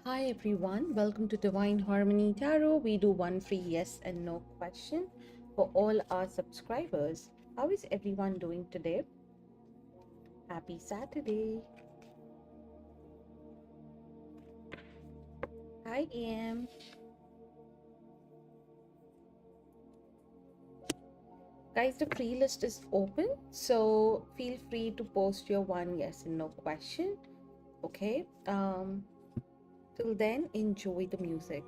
Hi everyone, welcome to Divine Harmony Tarot. We do one free yes and no question for all our subscribers. How is everyone doing today? Happy Saturday. Hi Am. Guys, the free list is open, so feel free to post your one yes and no question. Okay. Till then, enjoy the music.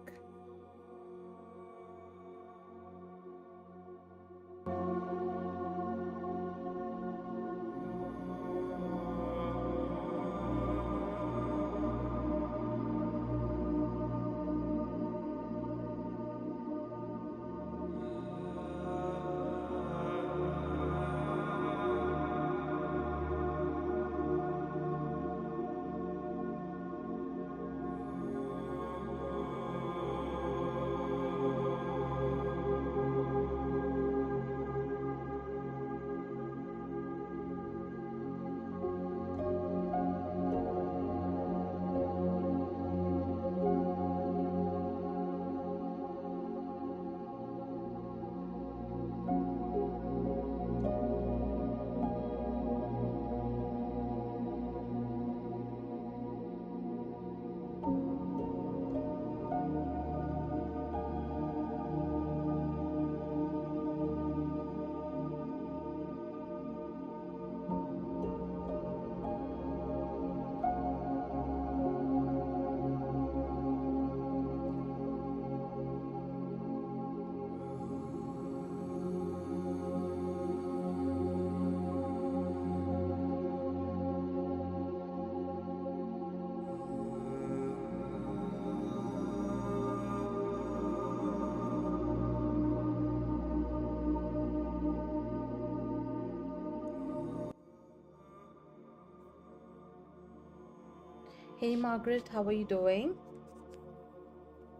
Hey Margaret, how are you doing?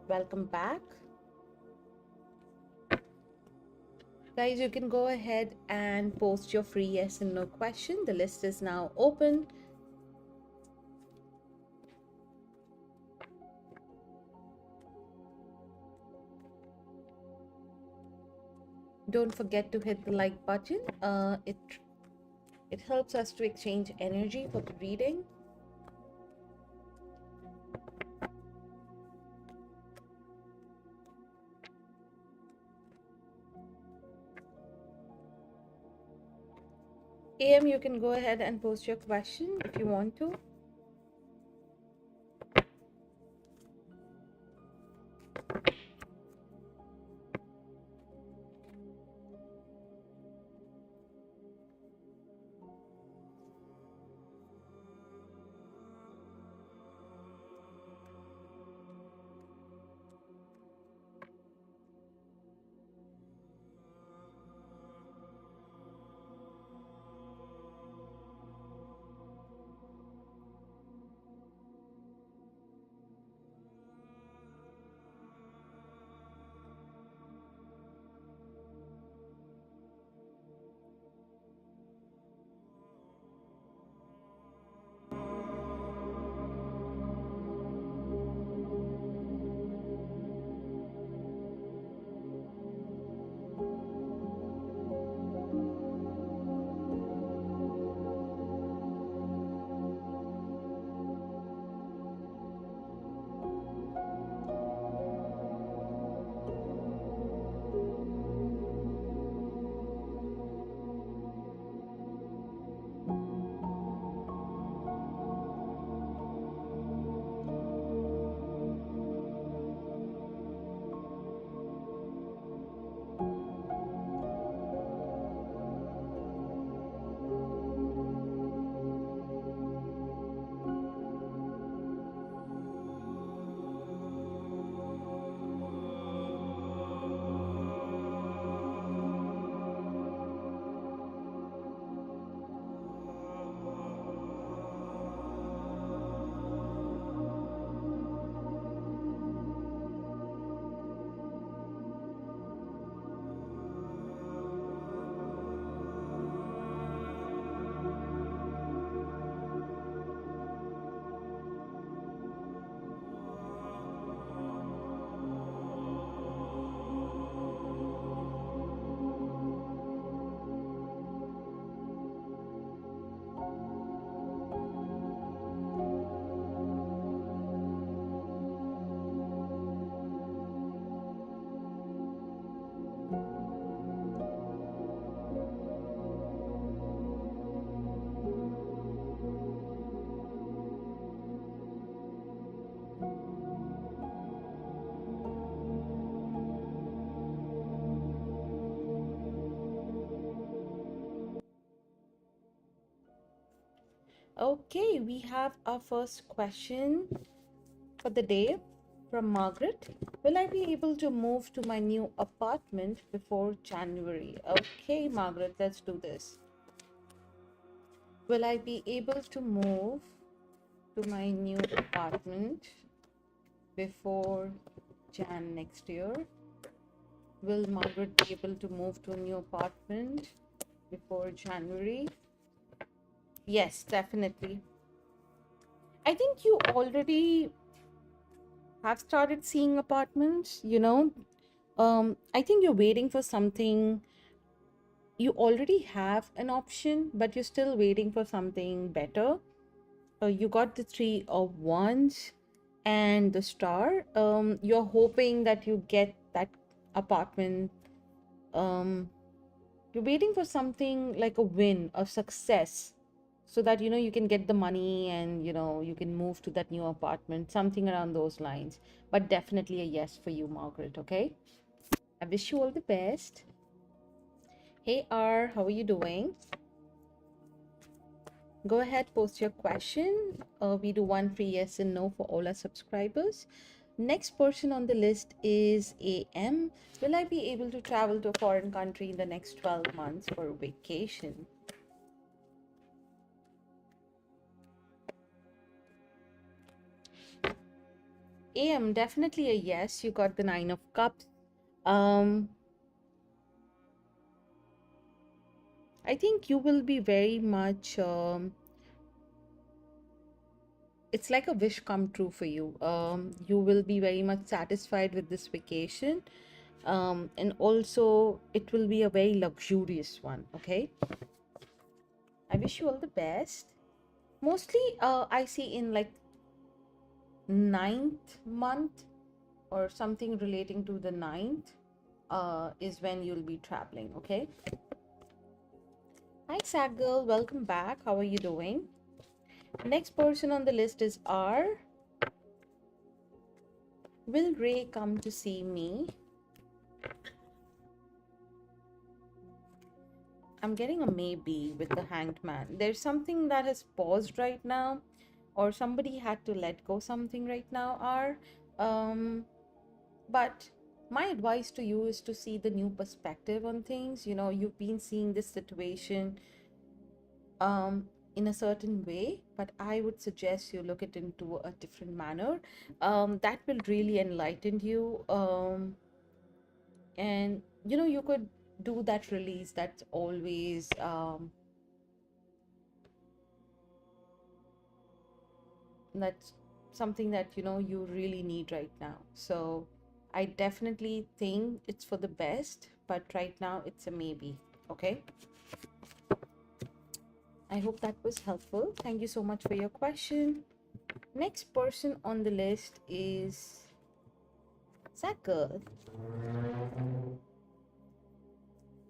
Welcome back. Guys, you can go ahead and post your free yes and no question. The list is now open. Don't forget to hit the like button. It helps us to exchange energy for the reading. AM, you can go ahead and post your question if you want to. Okay, we have our first question for the day from Margaret. Will I be able to move to my new apartment before January? Okay, Margaret, let's do this. Will I be able to move to my new apartment before Jan next year? Will Margaret be able to move to a new apartment before January? Yes, definitely. I think you already have started seeing apartments, I think you're waiting for something. You already have an option, but you're still waiting for something better. You got the three of wands and the star. You're hoping that you get that apartment. You're waiting for something like a win, a success, so that you can get the money and you can move to that new apartment, something around those lines. But definitely a yes for you, Margaret. Okay, I wish you all the best. Hey R, how are you doing? Go ahead, post your question. We do one free yes and no for all our subscribers. Next person on the list is AM. Will I be able to travel to a foreign country in the next 12 months for a vacation? AM, definitely a yes. You got the 9 of Cups. Um, I think you will be very much, it's like a wish come true for you. You will be very much satisfied with this vacation. And also, it will be a very luxurious one. Okay. I wish you all the best. Mostly, I see in like ninth month or something relating to the ninth is when you'll be traveling. Okay. Hi, Sad Girl. Welcome back. How are you doing? Next person on the list is R. Will Ray come to see me? I'm getting a maybe with the Hanged Man. There's something that has paused right now, or somebody had to let go something right now, R. But my advice to you is to see the new perspective on things. You've been seeing this situation in a certain way, but I would suggest you look it into a different manner. That will really enlighten you. And you could do that release that's always that's something that you really need right now. So I definitely think it's for the best, but right now it's a maybe. Okay, I hope that was helpful. Thank you so much for your question. Next person on the list is Zachar.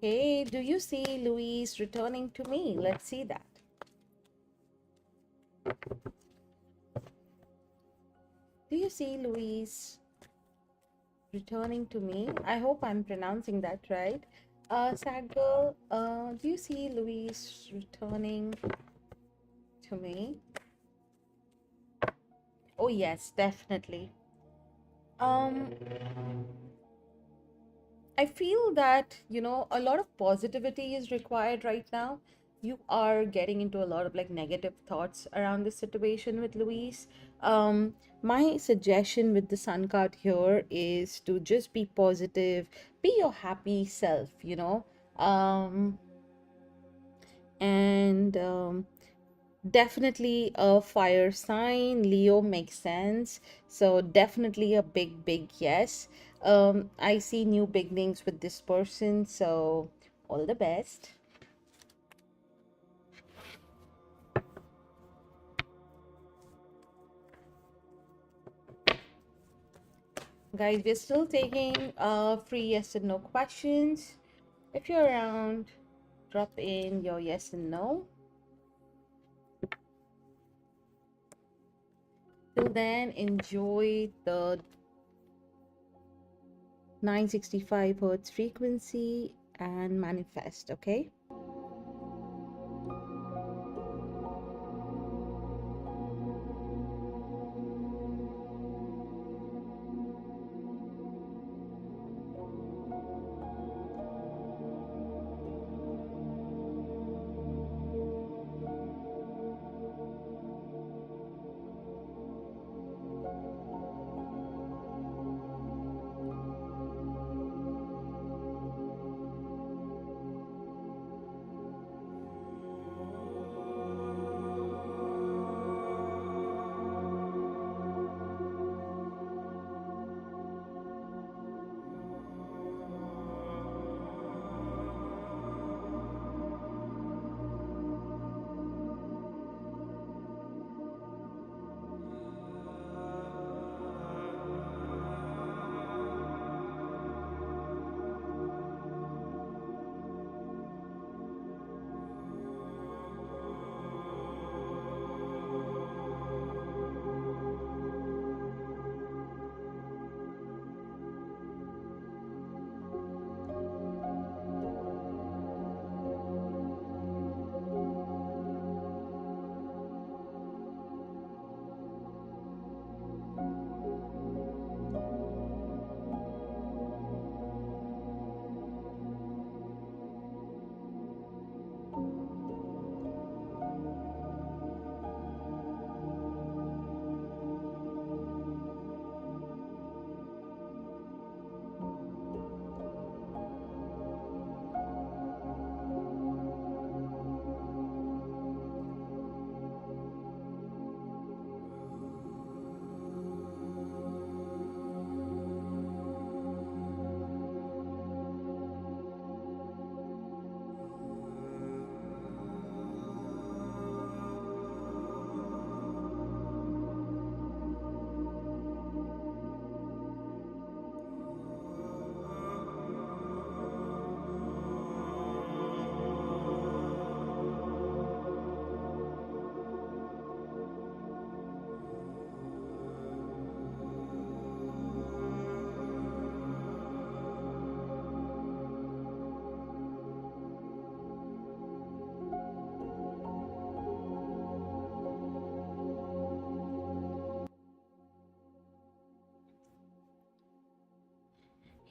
Hey, do you see Louise returning to me? Let's see that. Do you see Louise returning to me? I hope I'm pronouncing that right. Sad girl, do you see Louise returning to me? Oh yes, definitely. I feel that, a lot of positivity is required right now. You are getting into a lot of like negative thoughts around this situation with Louise. My suggestion with the Sun card here is to just be positive, be your happy self, Um, and Definitely a fire sign. Leo makes sense. So definitely a big, big yes. I see new beginnings with this person. So all the best. Guys, we're still taking free yes and no questions. If you're around, drop in your yes and no. Till then, enjoy the 965 hertz frequency and manifest, okay?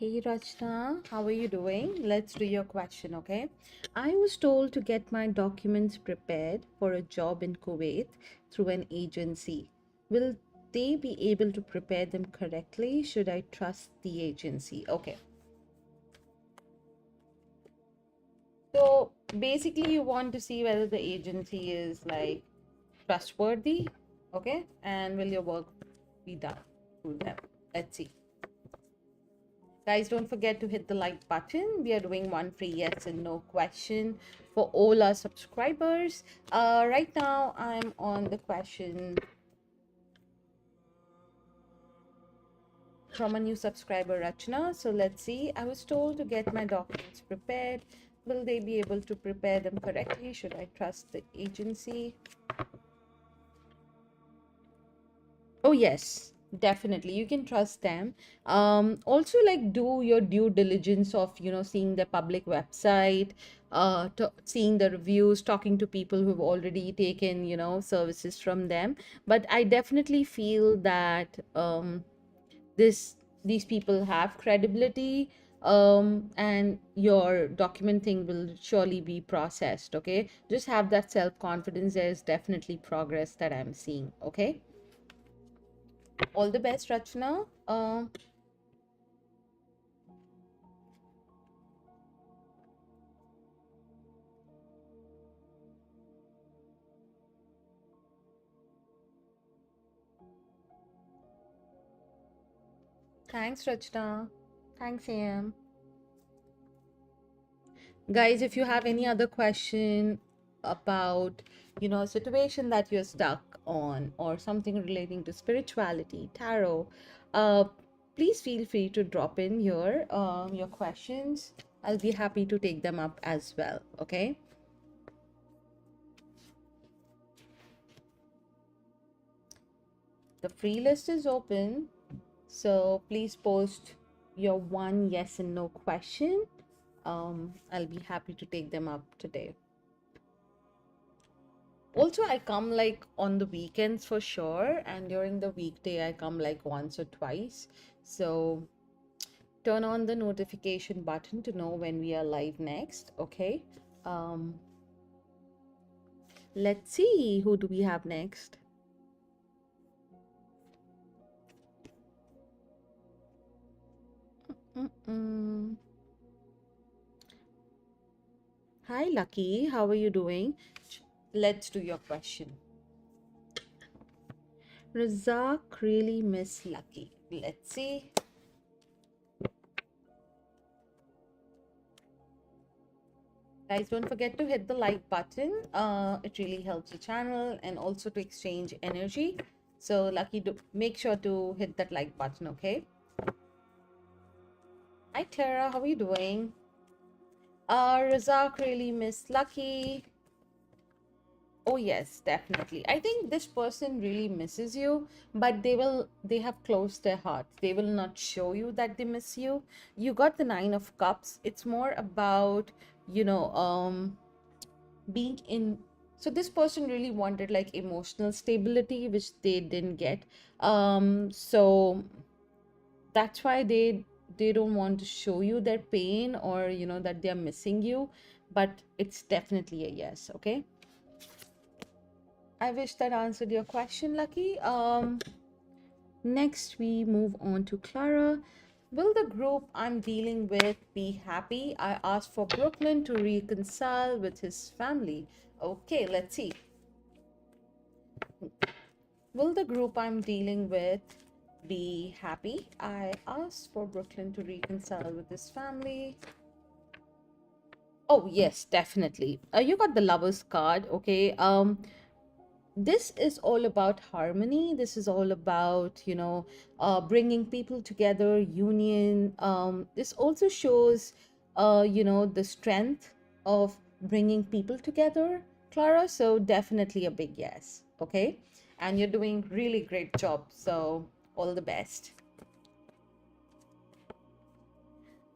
Hey Rachna, how are you doing? Let's do your question, okay? I was told to get my documents prepared for a job in Kuwait through an agency. Will they be able to prepare them correctly? Should I trust the agency? Okay. So basically, you want to see whether the agency is like trustworthy, okay? And will your work be done through them? Let's see. Guys, don't forget to hit the like button. We are doing one free yes and no question for all our subscribers. Right now, I'm on the question from a new subscriber, Rachna. So let's see. I was told to get my documents prepared. Will they be able to prepare them correctly? Should I trust the agency? Oh, yes, definitely. You can trust them. Also, like, do your due diligence of, seeing the public website, seeing the reviews, talking to people who've already taken, services from them. But I definitely feel that these people have credibility, and your document thing will surely be processed, okay? Just have that self-confidence. There's definitely progress that I'm seeing, okay? All the best, Rachna. Thanks, Rachna. Thanks, AM. Guys, if you have any other question about, a situation that you're stuck on or something relating to spirituality, tarot, uh, please feel free to drop in your questions. I'll be happy to take them up as well. Okay. The free list is open. So please post your one yes and no question. I'll be happy to take them up today. Also, I come like on the weekends for sure, and during the weekday, I come like once or twice. So turn on the notification button to know when we are live next. Okay. Um, let's see, who do we have next? Mm-mm. Hi, Lucky. How are you doing? Let's do your question. Razak really miss Lucky. Let's see. Guys, don't forget to hit the like button. It really helps the channel and also to exchange energy. So Lucky, make sure to hit that like button, okay? Hi Clara, how are you doing? Razak really miss Lucky. Oh yes, definitely. I think this person really misses you, but they have closed their heart. They will not show you that they miss you. You got the 9 of Cups. It's more about, you know, being in. So this person really wanted like emotional stability, which they didn't get. So that's why they don't want to show you their pain, or that they're missing you, but it's definitely a yes, okay? I wish that answered your question, Lucky. Next we move on to Clara. Will the group I'm dealing with be happy? I asked for Brooklyn to reconcile with his family. Okay, let's see. Will the group I'm dealing with be happy? I asked for Brooklyn to reconcile with his family. Oh, yes, definitely. You got the Lovers card, okay? This is all about harmony. This is all about, bringing people together, union. This also shows, the strength of bringing people together, Clara. So definitely a big yes. Okay. And you're doing really great job. So all the best.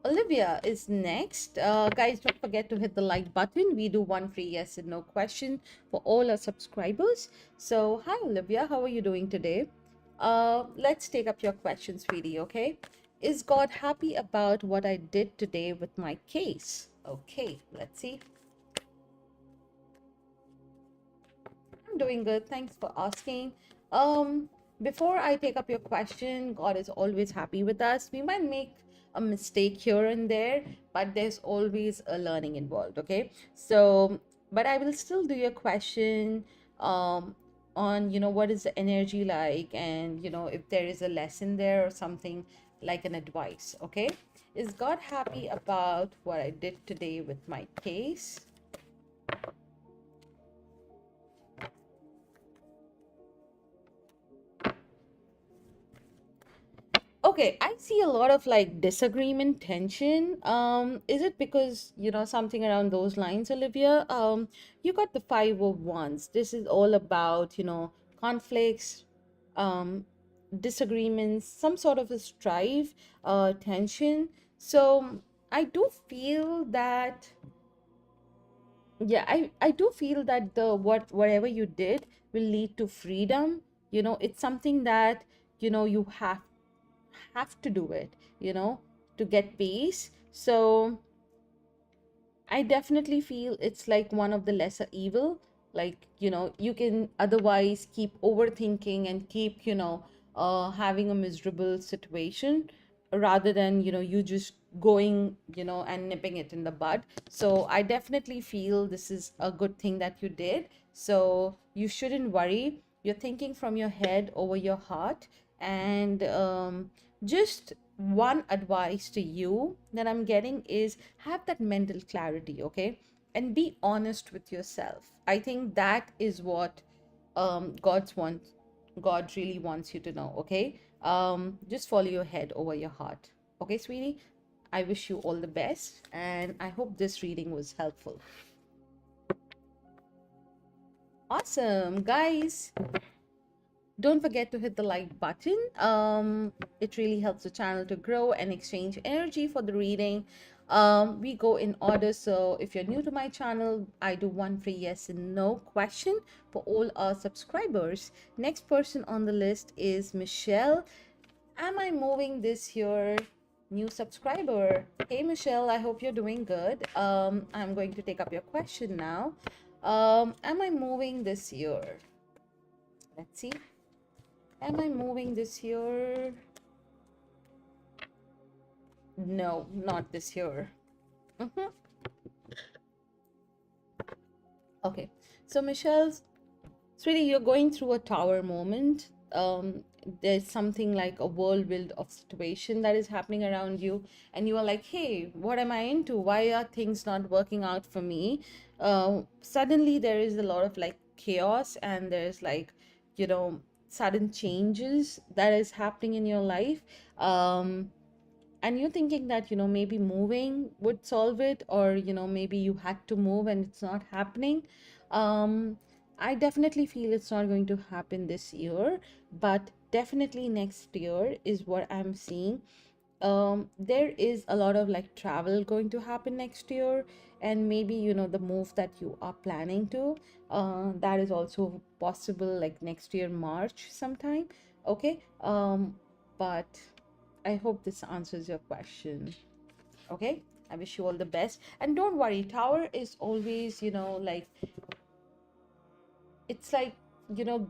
Olivia is next. Guys, don't forget to hit the like button. We do one free yes and no question for all our subscribers. So, hi Olivia, how are you doing today? Let's take up your questions, sweetie, okay? Is God happy about what I did today with my case? Okay, let's see. I'm doing good. Thanks for asking. Before I take up your question, God is always happy with us. We might make a mistake here and there, but there's always a learning involved. Okay. So, but I will still do your question on, what is the energy like, and, if there is a lesson there or something like an advice. Okay. Is God happy about what I did today with my case? Okay, I see a lot of like disagreement, tension. Is it because, something around those lines, Olivia? You got the Five of Wands. This is all about, conflicts, um, disagreements, some sort of a strife, tension. So I do feel that, yeah, I do feel that the whatever you did will lead to freedom. It's something that, you have to do it, to get peace. So I definitely feel it's like one of the lesser evil. Like, you can otherwise keep overthinking and keep, having a miserable situation rather than, you just going, and nipping it in the bud. So I definitely feel this is a good thing that you did. So you shouldn't worry. You're thinking from your head over your heart. And just one advice to you that I'm getting is have that mental clarity, okay? And be honest with yourself. I think that is what God really wants you to know, okay? Just follow your head over your heart. Okay, sweetie? I wish you all the best, and I hope this reading was helpful. Awesome, guys. Don't forget to hit the like button. It really helps the channel to grow and exchange energy for the reading. We go in order. So if you're new to my channel, I do one free yes and no question for all our subscribers. Next person on the list is Michelle. Am I moving this year? New subscriber. Hey Michelle, I hope you're doing good. I'm going to take up your question now. Am I moving this year? Let's see. Am I moving this year? No, not this year. Mhm. Okay. So, Michelle, sweetie, you're going through a tower moment. There's something like a whirlwind of situation that is happening around you, and you are like, "Hey, what am I into? Why are things not working out for me?" Suddenly, there is a lot of like chaos, and there's like, sudden changes that is happening in your life. And you're thinking that, maybe moving would solve it, or, maybe you had to move and it's not happening. um I definitely feel it's not going to happen this year, but definitely next year is what I'm seeing. There is a lot of like travel going to happen next year, and maybe, the move that you are planning to, that is also possible like next year March sometime. Okay. But I hope this answers your question. Okay. I wish you all the best. And don't worry, Tower is always, like, it's like, you know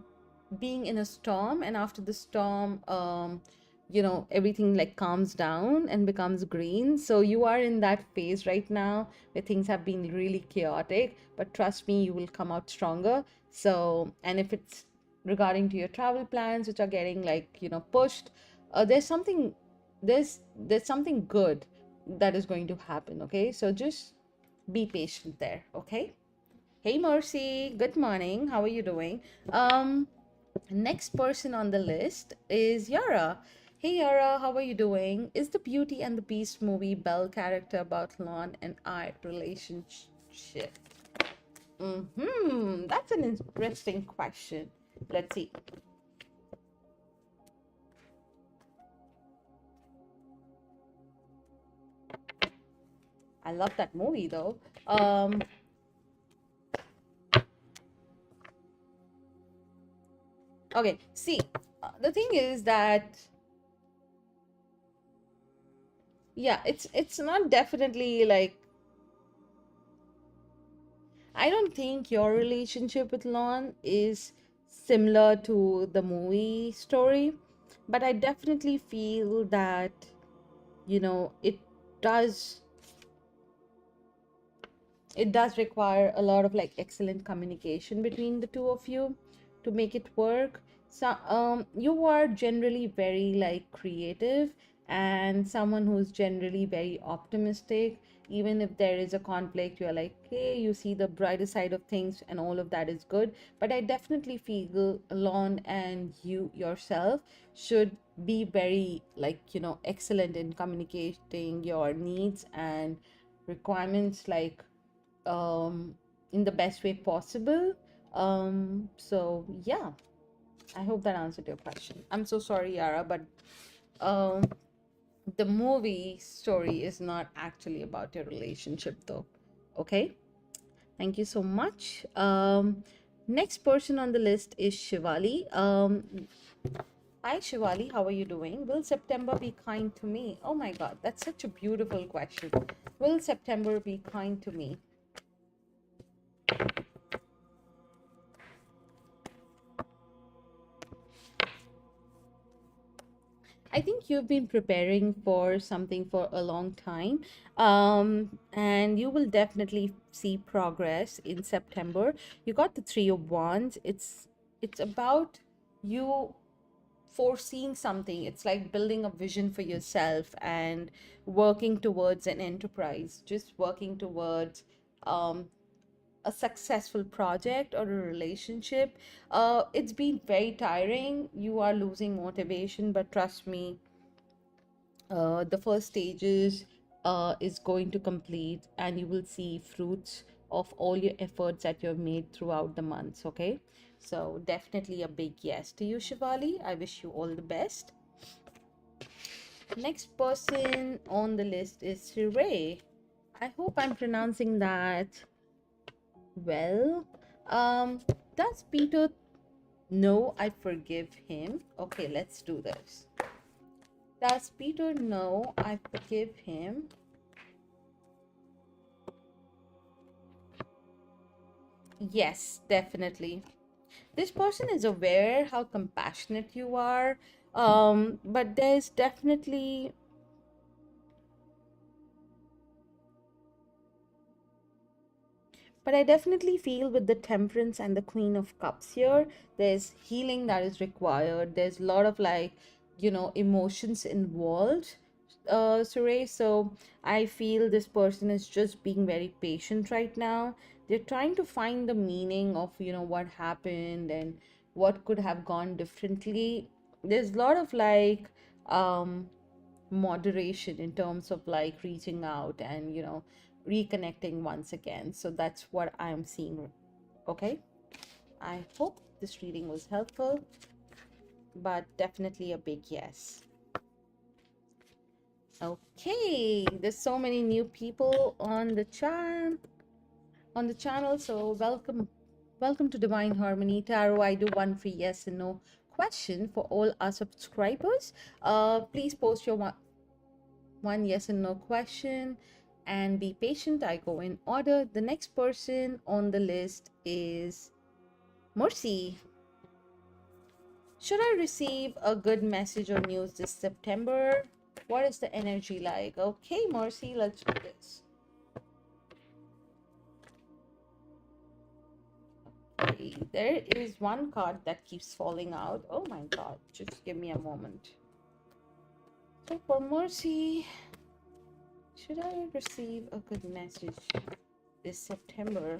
being in a storm, and after the storm, everything like calms down and becomes green. So you are in that phase right now where things have been really chaotic, but trust me, you will come out stronger. So, and if it's regarding to your travel plans which are getting like, pushed, there's something good that is going to happen. Okay, so just be patient there. Okay. Hey Mercy, good morning. How are you doing? Next person on the list is Yara. Hey Yara, how are you doing? Is the Beauty and the Beast movie Belle character about Lon and I relationship? That's an interesting question. Let's see. I love that movie though. Okay, see, the thing is that Yeah, it's not definitely like, I don't think your relationship with Lon is similar to the movie story, but I definitely feel that, it does require a lot of like excellent communication between the two of you to make it work. So you are generally very like creative and someone who's generally very optimistic. Even if there is a conflict, you're like, hey, you see the brighter side of things and all of that is good. But I definitely feel Lon and you yourself should be very like, excellent in communicating your needs and requirements, like, um, in the best way possible. So yeah, I hope that answered your question. I'm so sorry, Yara, but um, the movie story is not actually about your relationship, though. Okay, thank you so much. Next person on the list is Shivali. Hi, Shivali, how are you doing? Will September be kind to me? Oh my God, that's such a beautiful question. Will September be kind to me? I think you've been preparing for something for a long time, and you will definitely see progress in September. You got the Three of Wands. It's about you foreseeing something. It's like building a vision for yourself and working towards an enterprise, just working towards um, a successful project or a relationship. It's been very tiring. You are losing motivation, but trust me, the first stages is going to complete and you will see fruits of all your efforts that you have made throughout the months. Okay, so definitely a big yes to you, Shivali. I wish you all the best. Next person on the list is Siray. I hope I'm pronouncing that well. Does Peter know I forgive him? Okay, let's do this. Does Peter know I forgive him? Yes, definitely. This person is aware how compassionate you are, but there's definitely, but I definitely feel with the Temperance and the Queen of Cups here, there's healing that is required. There's a lot of like, emotions involved, Suresh. So I feel this person is just being very patient right now. They're trying to find the meaning of, what happened and what could have gone differently. There's a lot of like, moderation in terms of like reaching out and reconnecting once again. So that's what I'm seeing. Okay, I hope this reading was helpful, but definitely a big yes. Okay, there's so many new people on the channel, so welcome to Divine Harmony Tarot. I do one free yes and no question for all our subscribers. Please post your one yes and no question and be patient. I go in order. The next person on the list is Mercy. Should I receive a good message or news this September? What is the energy like? Okay, Mercy, let's do this. Okay, there is one card that keeps falling out. Oh my god, just give me a moment. So for Mercy, should I receive a good message this September?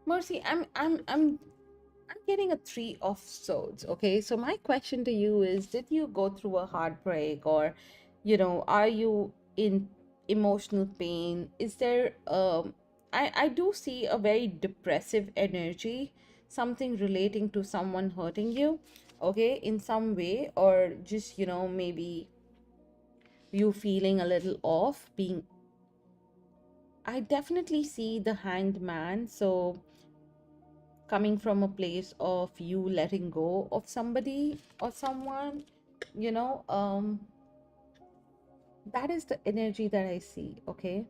Mercy, I'm getting a three of swords. Okay, so my question to you is, did you go through a heartbreak, or are you in emotional pain? Is there I do see a very depressive energy, something relating to someone hurting you, okay, in some way, or just maybe you feeling a little off being. I definitely see the hanged man, so coming from a place of you letting go of somebody or someone. you know, that is the energy that I see. Okay.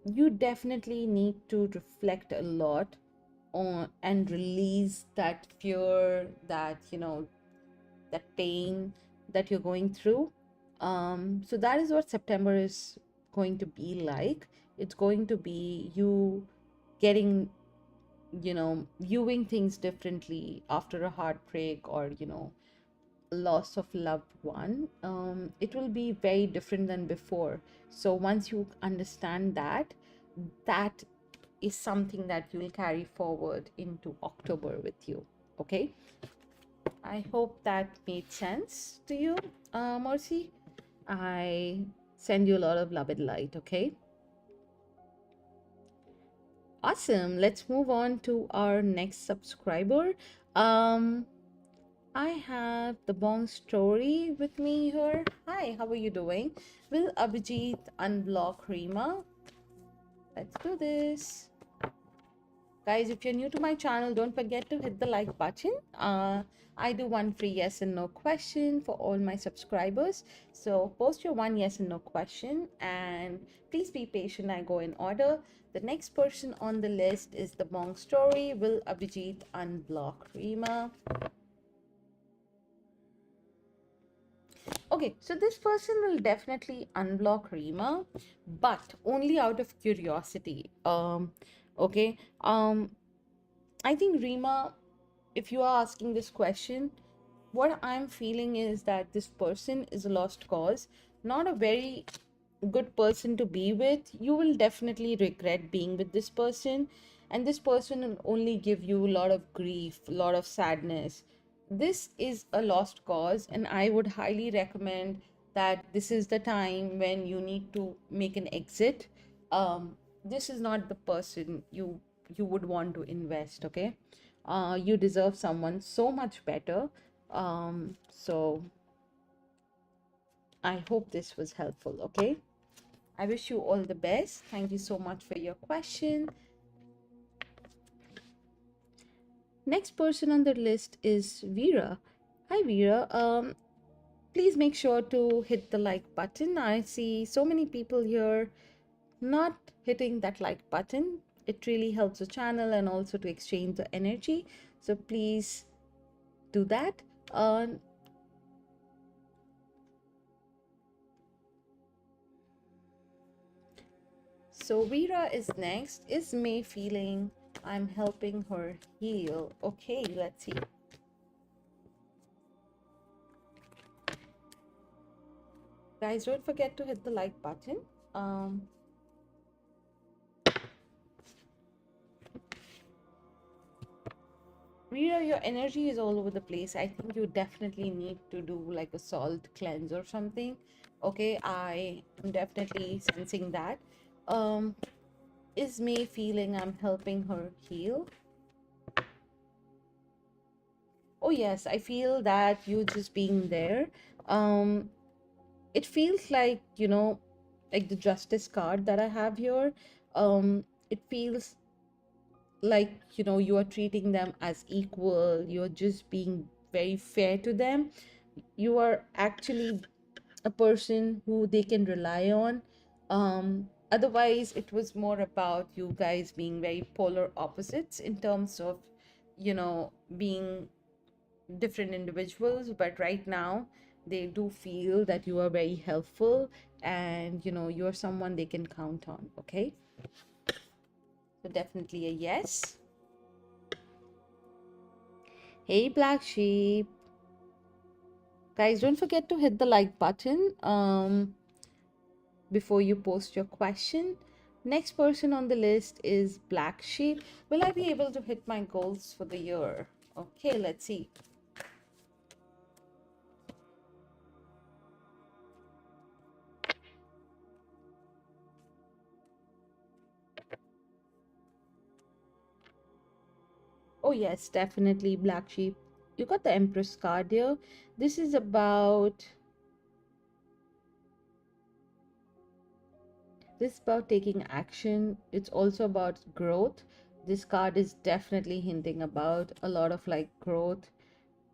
You definitely need to reflect a lot on and release that fear, that, that pain that you're going through. So that is what September is going to be like. It's going to be you getting, viewing things differently after a heartbreak, or, loss of loved one. It will be very different than before. So once you understand that, that is something that you'll carry forward into October with you. Okay. I hope that made sense to you, Mercy. I send you a lot of love and light. Okay. Awesome. Let's move on to our next subscriber. Um, I have the Bong story with me here. Hi, how are you doing? Will Abhijit unblock Rima? Let's do this. Guys, if you're new to my channel, don't forget to hit the like button. I do one free yes and no question for all my subscribers. So post your one yes and no question, and please be patient. I go in order. The next person on the list is the Bong story. Will Abhijit unblock Rima? Okay, so this person will definitely unblock Rima, but only out of curiosity. Okay. I think Rima, if you are asking this question, what I'm feeling is that this person is a lost cause, not a very good person to be with. You will definitely regret being with this person, and this person will only give you a lot of grief, a lot of sadness. This is a lost cause, and I would highly recommend that this is the time when you need to make an exit. This is not the person you would want to invest. Okay. You deserve someone so much better. So I hope this was helpful. Okay. I wish you all the best. Thank you so much for your question. Next person on the list is Veera. Hi Veera. Please make sure to hit the like button. I see so many people here not hitting that like button. It really helps the channel and also to exchange the energy. So please do that. So Veera is next. Is May feeling I'm helping her heal? Okay, let's see. Guys, don't forget to hit the like button. Um, Rita, your energy is all over the place. I think you definitely need to do like a salt cleanse or something. Okay, I am definitely sensing that. Um, is May feeling I'm helping her heal? Oh yes, I feel that you just being there. Um, it feels like, like the justice card that I have here. It feels like, you are treating them as equal. You're just being very fair to them. You are actually a person who they can rely on. Otherwise it was more about you guys being very polar opposites in terms of, being different individuals. But right now they do feel that you are very helpful, and you're someone they can count on. Okay, so definitely a yes. Hey Black Sheep. Guys, don't forget to hit the like button before you post your question. Next person on the list is Black Sheep. Will I be able to hit my goals for the year? Okay, let's see. Oh yes, definitely Black Sheep. You got the Empress card here. This is about taking action. It's also about growth. This card is definitely hinting about a lot of like growth.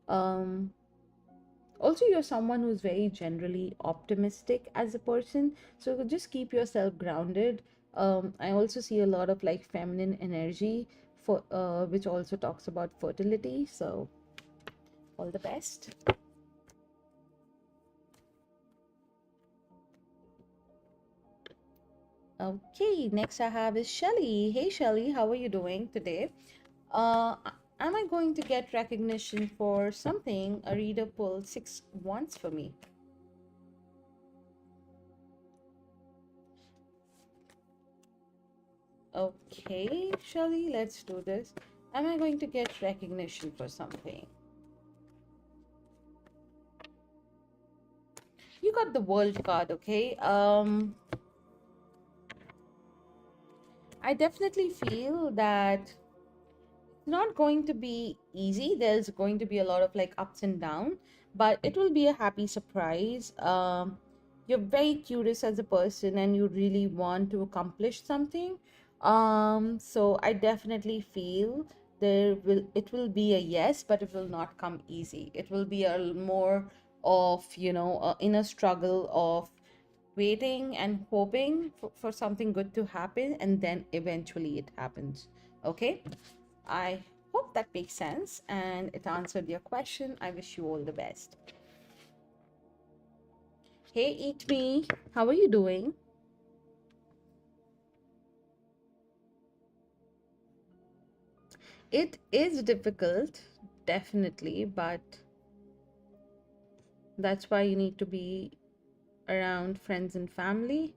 Um Also, you're someone who's very generally optimistic as a person, so just keep yourself grounded. I also see a lot of like feminine energy for which also talks about fertility, so all the best. Okay, next I have is Shelly. Hey Shelly, how are you doing today? uh am I going to get recognition for something? A reader pulled six once for me. Okay, Shelly, let's do this. Am I going to get recognition for something? You got the world card, okay? I definitely feel that not going to be easy. There's going to be a lot of like ups and downs, but it will be a happy surprise. You're very curious as a person and you really want to accomplish something. So I definitely feel it will be a yes, but it will not come easy. It will be a more of, inner struggle of waiting and hoping for something good to happen, and then eventually it happens. Okay, I hope that makes sense and it answered your question. I wish you all the best. Hey, Eat Me, how are you doing? It is difficult, definitely, but that's why you need to be around friends and family.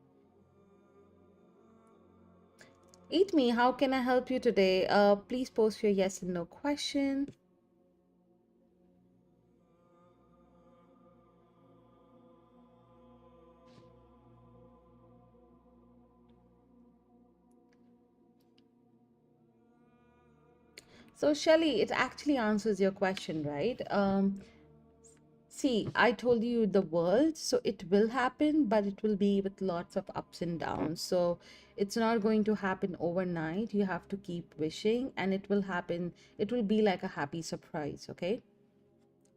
Eat Me, how can I help you today? Please post your yes and no question. So, Shelly, it actually answers your question, right? See, I told you the world, so it will happen, but it will be with lots of ups and downs. So it's not going to happen overnight. You have to keep wishing, and it will happen. It will be like a happy surprise, okay?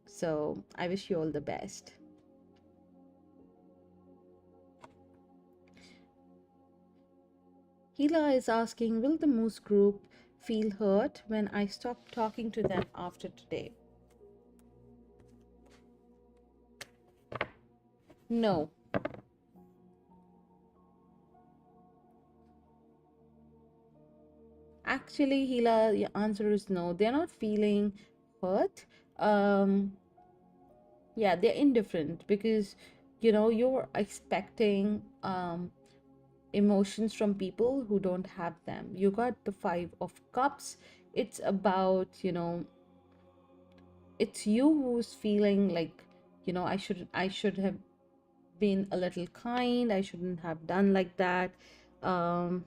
So I wish you all the best. Hila is asking, will the Moose group feel hurt when I stop talking to them after today? No. Actually, Hila, the answer is no. They're not feeling hurt. Um, yeah, they're indifferent because you're expecting emotions from people who don't have them. You got the Five of Cups. It's about, it's you who's feeling like, I should have been a little kind. I shouldn't have done like that. um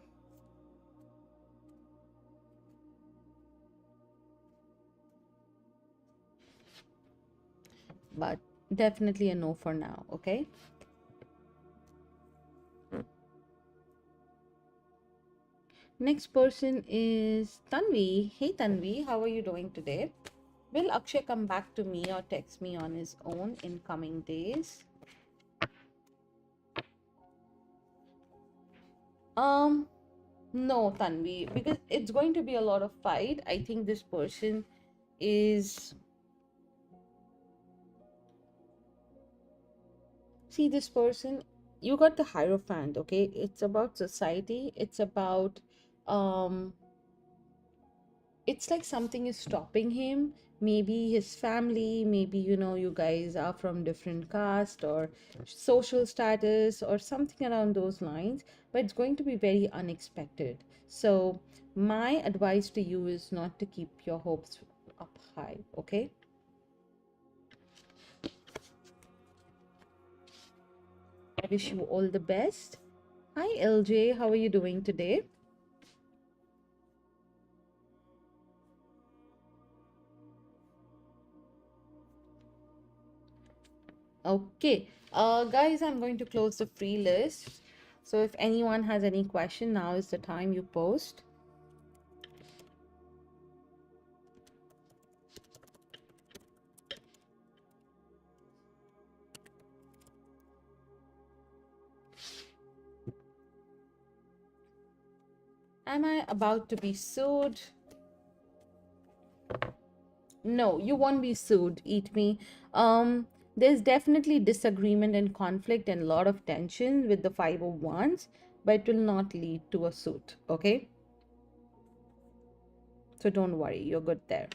but definitely a no for now, okay? Next person is Tanvi. Hey Tanvi, how are you doing today? Will Akshay come back to me or text me on his own in coming days? Um, no, Tanvi, because it's going to be a lot of fight. I think this person is, see, this person, you got the Hierophant, okay? It's about society. It's about, um, it's like something is stopping him. Maybe his family, maybe you guys are from different caste or social status or something around those lines, but it's going to be very unexpected. So my advice to you is not to keep your hopes up high, okay? I wish you all the best. Hi LJ, how are you doing today? Okay, guys, I'm going to close the free list. So if anyone has any question, now is the time you post. Am I about to be sued? No, you won't be sued, eat me. There's definitely disagreement and conflict and a lot of tension with the 501s, but it will not lead to a suit, okay? So don't worry, you're good there.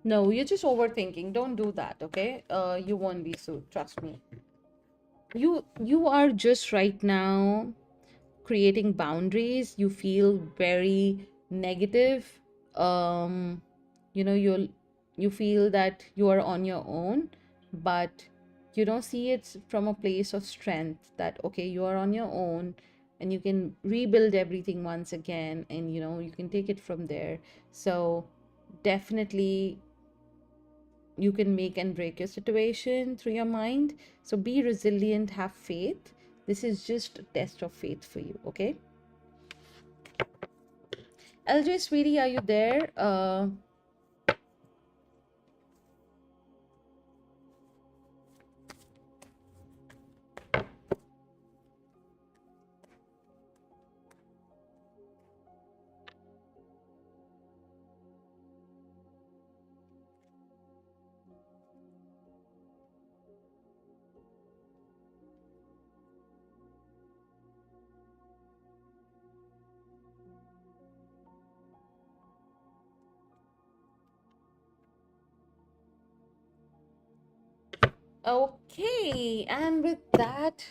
No, you're just overthinking. Don't do that, okay? You won't be sued, trust me. You are just right now creating boundaries. You feel very negative. um you know, you feel that you are on your own, but you don't see it from a place of strength, that okay, you are on your own and you can rebuild everything once again, and you know, you can take it from there. So definitely you can make and break your situation through your mind. So be resilient, have faith. This is just a test of faith for you, okay? LJ, sweetie, are you there? Okay, and with that,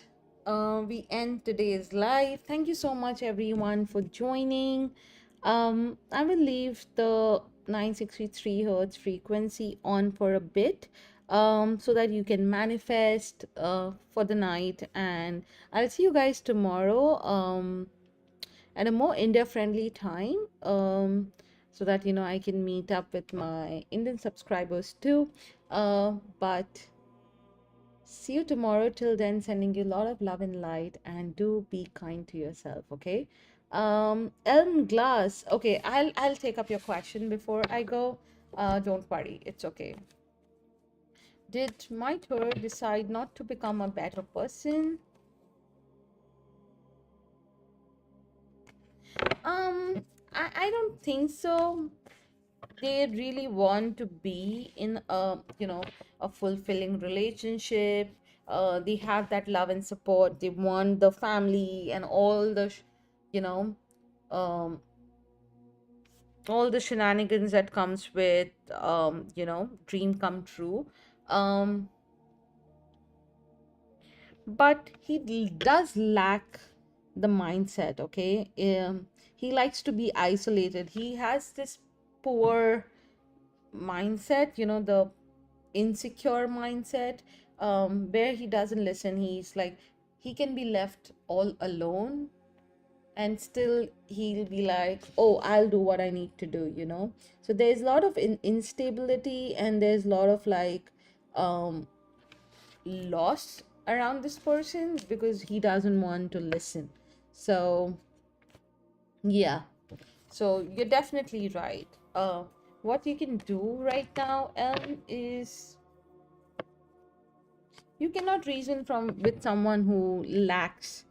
we end today's live. Thank you so much, everyone, for joining. I will leave the 963 hertz frequency on for a bit, so that you can manifest for the night. And I'll see you guys tomorrow at a more India friendly time, so that you know I can meet up with my Indian subscribers too. But see you tomorrow. Till then, sending you a lot of love and light, and do be kind to yourself, okay? Elm Glass. Okay, I'll take up your question before I go. Don't worry, it's okay. Did my tour decide not to become a better person? I don't think so. They really want to be in a, you know, a fulfilling relationship. They have that love and support. They want the family and all the you know, um all the shenanigans that comes with, you know, dream come true. um but does lack the mindset, okay? He likes to be isolated. He has this poor mindset, you know, the insecure mindset, where he doesn't listen. He's like, he can be left all alone and still he'll be like, oh, I'll do what I need to do, you know. So there's a lot of instability, and there's a lot of like um loss around this person because he doesn't want to listen. So yeah, so you're definitely right. What you can do right now, is you cannot reason from with someone who lacks,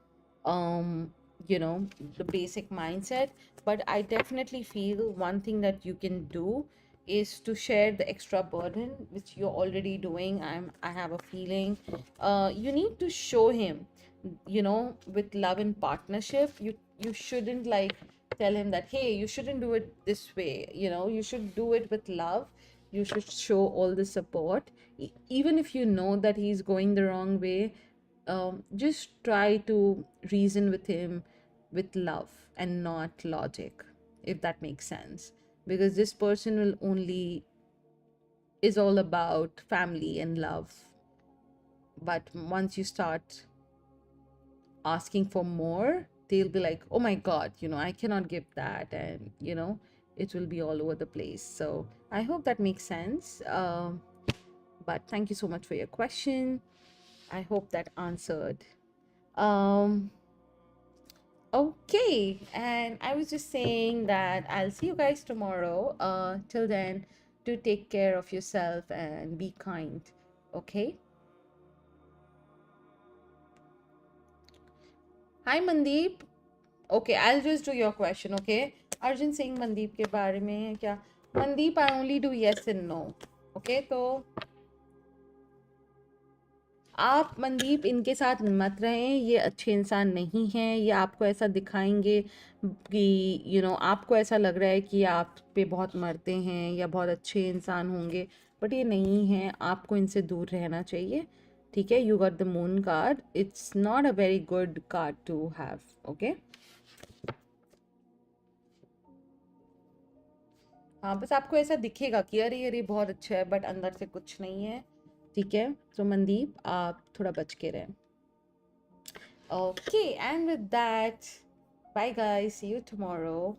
um you know, the basic mindset. But I definitely feel one thing that you can do is to share the extra burden, which you're already doing. I have a feeling you need to show him, you know, with love and partnership. You shouldn't like tell him that, hey, you shouldn't do it this way, you know. You should do it with love. You should show all the support. Even if you know that he's going the wrong way, just try to reason with him with love and not logic, if that makes sense. Because this person will only is all about family and love. But once you start asking for more, they'll be like, oh my god, you know, I cannot give that, and you know, it will be all over the place. So I hope that makes sense. But thank you so much for your question. I hope that answered. um okay, and I was just saying that I'll see you guys tomorrow. Till then, do take care of yourself and be kind, okay. Hi Mandeep. Okay, I just do your question. Okay, Arjun Singh Mandeep के बारे में क्या? Mandeep, I only do yes and no. Okay, तो आप मनदीप इनके साथ मत रहें, ये अच्छे इंसान नहीं हैं। ये आपको ऐसा दिखाएंगे कि आपको ऐसा लग रहा है कि आप पे बहुत मरते हैं या बहुत अच्छे इंसान होंगे, बट ये नहीं है। आपको इनसे दूर रहना चाहिए। ठीक है, you got the moon card, it's not a very good card to have. Okay, हाँ, बस आपको ऐसा दिखेगा कि अरे अरे बहुत अच्छा है, बट अंदर से कुछ नहीं है। ठीक है, तो मनदीप आप थोड़ा बच के रहें। Okay, and with that, bye guys, see you tomorrow.